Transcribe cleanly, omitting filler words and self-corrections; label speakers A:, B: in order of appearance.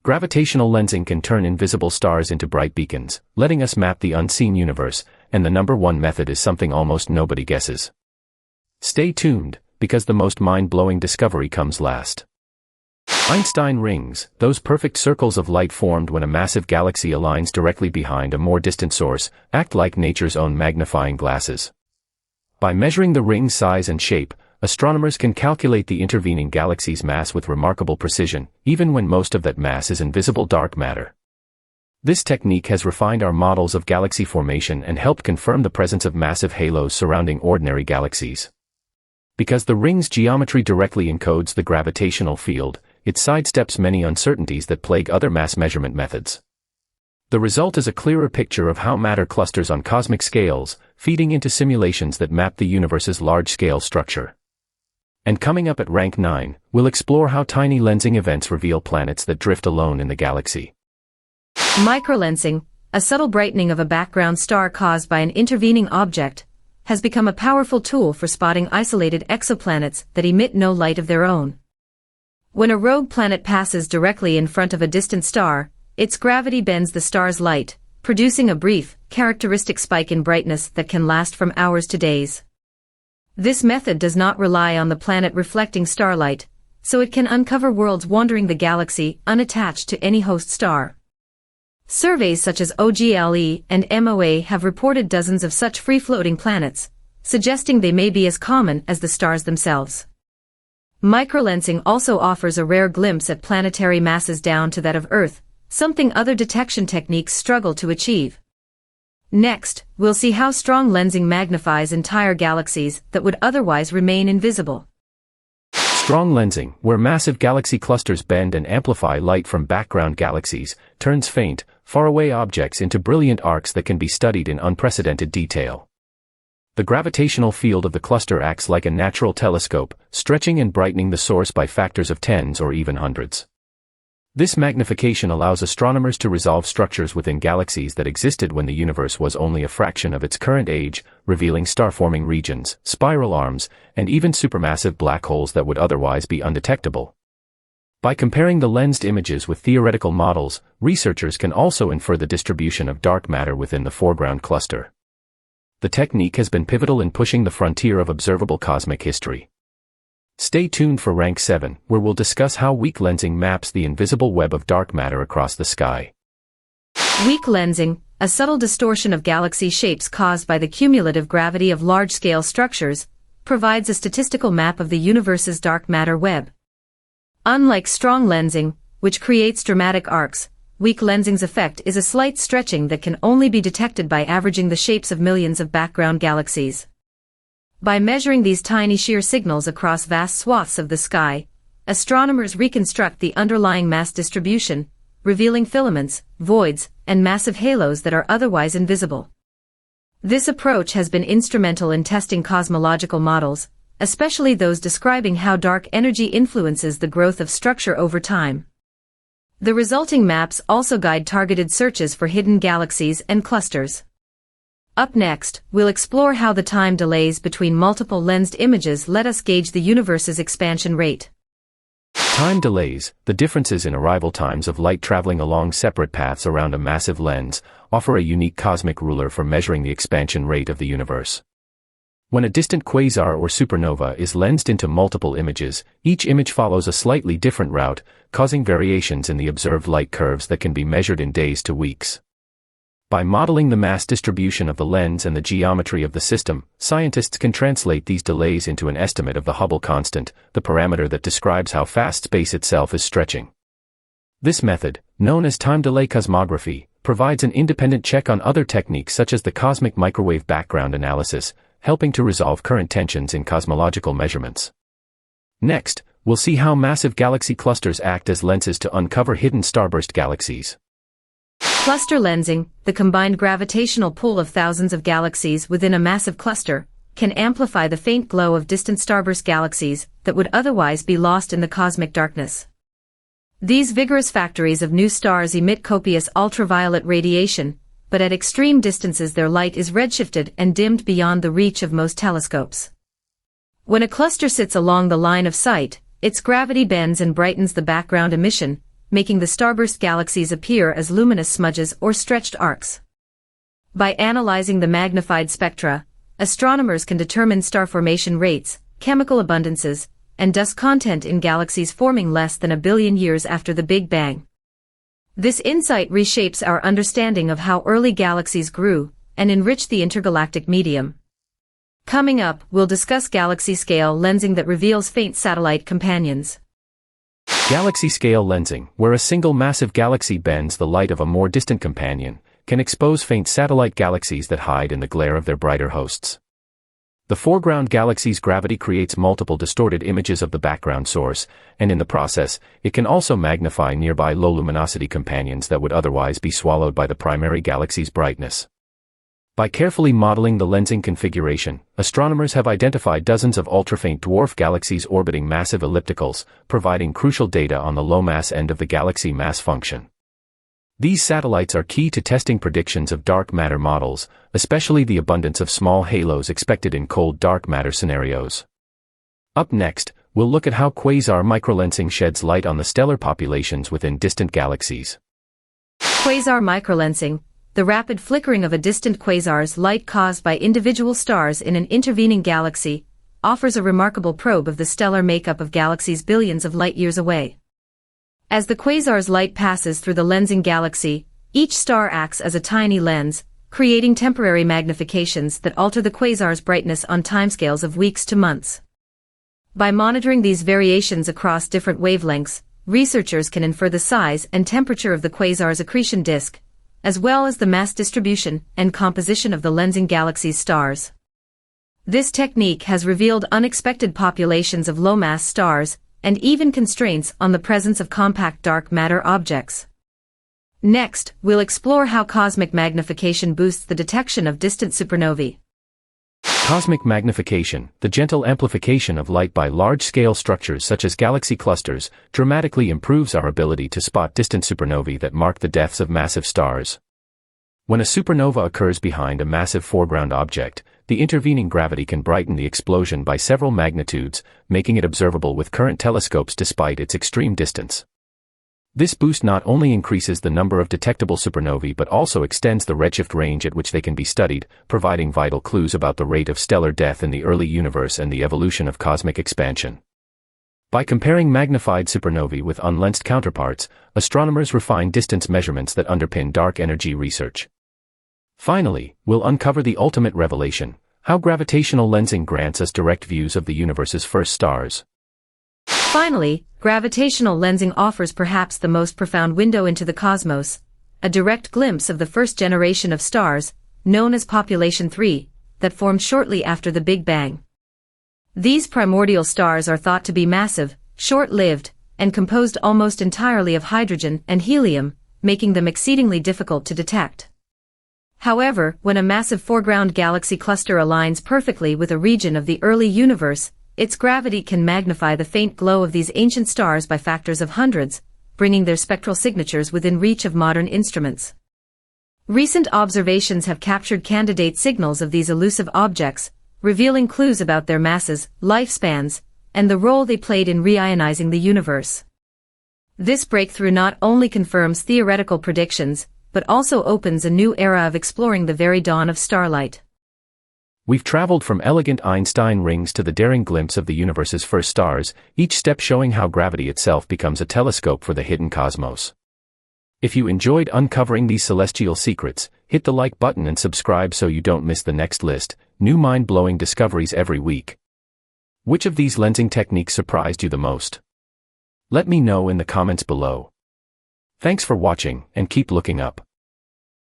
A: Gravitational lensing can turn invisible stars into bright beacons, letting us map the unseen universe, and the number one method is something almost nobody guesses. Stay tuned, because the most mind-blowing discovery comes last. Einstein rings, those perfect circles of light formed when a massive galaxy aligns directly behind a more distant source, act like nature's own magnifying glasses. By measuring the ring's size and shape, astronomers can calculate the intervening galaxy's mass with remarkable precision, even when most of that mass is invisible dark matter. This technique has refined our models of galaxy formation and helped confirm the presence of massive halos surrounding ordinary galaxies. Because the ring's geometry directly encodes the gravitational field, it sidesteps many uncertainties that plague other mass measurement methods. The result is a clearer picture of how matter clusters on cosmic scales, feeding into simulations that map the universe's large-scale structure. And coming up at rank 9, we'll explore how tiny lensing events reveal planets that drift alone in the galaxy.
B: Microlensing, a subtle brightening of a background star caused by an intervening object, has become a powerful tool for spotting isolated exoplanets that emit no light of their own. When a rogue planet passes directly in front of a distant star, its gravity bends the star's light, producing a brief, characteristic spike in brightness that can last from hours to days. This method does not rely on the planet reflecting starlight, so it can uncover worlds wandering the galaxy unattached to any host star. Surveys such as OGLE and MOA have reported dozens of such free-floating planets, suggesting they may be as common as the stars themselves. Microlensing also offers a rare glimpse at planetary masses down to that of Earth, something other detection techniques struggle to achieve. Next, we'll see how strong lensing magnifies entire galaxies that would otherwise remain invisible.
A: Strong lensing, where massive galaxy clusters bend and amplify light from background galaxies, turns faint, faraway objects into brilliant arcs that can be studied in unprecedented detail. The gravitational field of the cluster acts like a natural telescope, stretching and brightening the source by factors of tens or even hundreds. This magnification allows astronomers to resolve structures within galaxies that existed when the universe was only a fraction of its current age, revealing star-forming regions, spiral arms, and even supermassive black holes that would otherwise be undetectable. By comparing the lensed images with theoretical models, researchers can also infer the distribution of dark matter within the foreground cluster. The technique has been pivotal in pushing the frontier of observable cosmic history. Stay tuned for rank 7, where we'll discuss how weak lensing maps the invisible web of dark matter across the sky.
B: Weak lensing, a subtle distortion of galaxy shapes caused by the cumulative gravity of large-scale structures, provides a statistical map of the universe's dark matter web. Unlike strong lensing, which creates dramatic arcs, weak lensing's effect is a slight stretching that can only be detected by averaging the shapes of millions of background galaxies. By measuring these tiny shear signals across vast swaths of the sky, astronomers reconstruct the underlying mass distribution, revealing filaments, voids, and massive halos that are otherwise invisible. This approach has been instrumental in testing cosmological models, especially those describing how dark energy influences the growth of structure over time. The resulting maps also guide targeted searches for hidden galaxies and clusters. Up next, we'll explore how the time delays between multiple lensed images let us gauge the universe's expansion rate.
A: Time delays, the differences in arrival times of light traveling along separate paths around a massive lens, offer a unique cosmic ruler for measuring the expansion rate of the universe. When a distant quasar or supernova is lensed into multiple images, each image follows a slightly different route, causing variations in the observed light curves that can be measured in days to weeks. By modeling the mass distribution of the lens and the geometry of the system, scientists can translate these delays into an estimate of the Hubble constant, the parameter that describes how fast space itself is stretching. This method, known as time delay cosmography, provides an independent check on other techniques such as the cosmic microwave background analysis, helping to resolve current tensions in cosmological measurements. Next, we'll see how massive galaxy clusters act as lenses to uncover hidden starburst galaxies.
B: Cluster lensing, the combined gravitational pull of thousands of galaxies within a massive cluster, can amplify the faint glow of distant starburst galaxies that would otherwise be lost in the cosmic darkness. These vigorous factories of new stars emit copious ultraviolet radiation, but at extreme distances their light is redshifted and dimmed beyond the reach of most telescopes. When a cluster sits along the line of sight, its gravity bends and brightens the background emission, making the starburst galaxies appear as luminous smudges or stretched arcs. By analyzing the magnified spectra, astronomers can determine star formation rates, chemical abundances, and dust content in galaxies forming less than 1 billion years after the Big Bang. This insight reshapes our understanding of how early galaxies grew and enriched the intergalactic medium. Coming up, we'll discuss galaxy-scale lensing that reveals faint satellite companions.
A: Galaxy-scale lensing, where a single massive galaxy bends the light of a more distant companion, can expose faint satellite galaxies that hide in the glare of their brighter hosts. The foreground galaxy's gravity creates multiple distorted images of the background source, and in the process, it can also magnify nearby low-luminosity companions that would otherwise be swallowed by the primary galaxy's brightness. By carefully modeling the lensing configuration, astronomers have identified dozens of ultrafaint dwarf galaxies orbiting massive ellipticals, providing crucial data on the low-mass end of the galaxy mass function. These satellites are key to testing predictions of dark matter models, especially the abundance of small halos expected in cold dark matter scenarios. Up next, we'll look at how quasar microlensing sheds light on the stellar populations within distant galaxies.
B: Quasar microlensing, the rapid flickering of a distant quasar's light caused by individual stars in an intervening galaxy, offers a remarkable probe of the stellar makeup of galaxies billions of light-years away. As the quasar's light passes through the lensing galaxy, each star acts as a tiny lens, creating temporary magnifications that alter the quasar's brightness on timescales of weeks to months. By monitoring these variations across different wavelengths, researchers can infer the size and temperature of the quasar's accretion disk, as well as the mass distribution and composition of the lensing galaxy's stars. This technique has revealed unexpected populations of low-mass stars, and even constraints on the presence of compact dark matter objects. Next, we'll explore how cosmic magnification boosts the detection of distant supernovae.
A: Cosmic magnification, the gentle amplification of light by large-scale structures such as galaxy clusters, dramatically improves our ability to spot distant supernovae that mark the deaths of massive stars. When a supernova occurs behind a massive foreground object, the intervening gravity can brighten the explosion by several magnitudes, making it observable with current telescopes despite its extreme distance. This boost not only increases the number of detectable supernovae but also extends the redshift range at which they can be studied, providing vital clues about the rate of stellar death in the early universe and the evolution of cosmic expansion. By comparing magnified supernovae with unlensed counterparts, astronomers refine distance measurements that underpin dark energy research. Finally, we'll uncover the ultimate revelation: how gravitational lensing grants us direct views of the universe's first stars.
B: Finally, gravitational lensing offers perhaps the most profound window into the cosmos, a direct glimpse of the first generation of stars, known as Population 3, that formed shortly after the Big Bang. These primordial stars are thought to be massive, short-lived, and composed almost entirely of hydrogen and helium, making them exceedingly difficult to detect. However, when a massive foreground galaxy cluster aligns perfectly with a region of the early universe, its gravity can magnify the faint glow of these ancient stars by factors of hundreds, bringing their spectral signatures within reach of modern instruments. Recent observations have captured candidate signals of these elusive objects, revealing clues about their masses, lifespans, and the role they played in reionizing the universe. This breakthrough not only confirms theoretical predictions, but also opens a new era of exploring the very dawn of starlight.
A: We've traveled from elegant Einstein rings to the daring glimpse of the universe's first stars, each step showing how gravity itself becomes a telescope for the hidden cosmos. If you enjoyed uncovering these celestial secrets, hit the like button and subscribe so you don't miss the next list. New mind-blowing discoveries every week. Which of these lensing techniques surprised you the most? Let me know in the comments below. Thanks for watching, and keep looking up.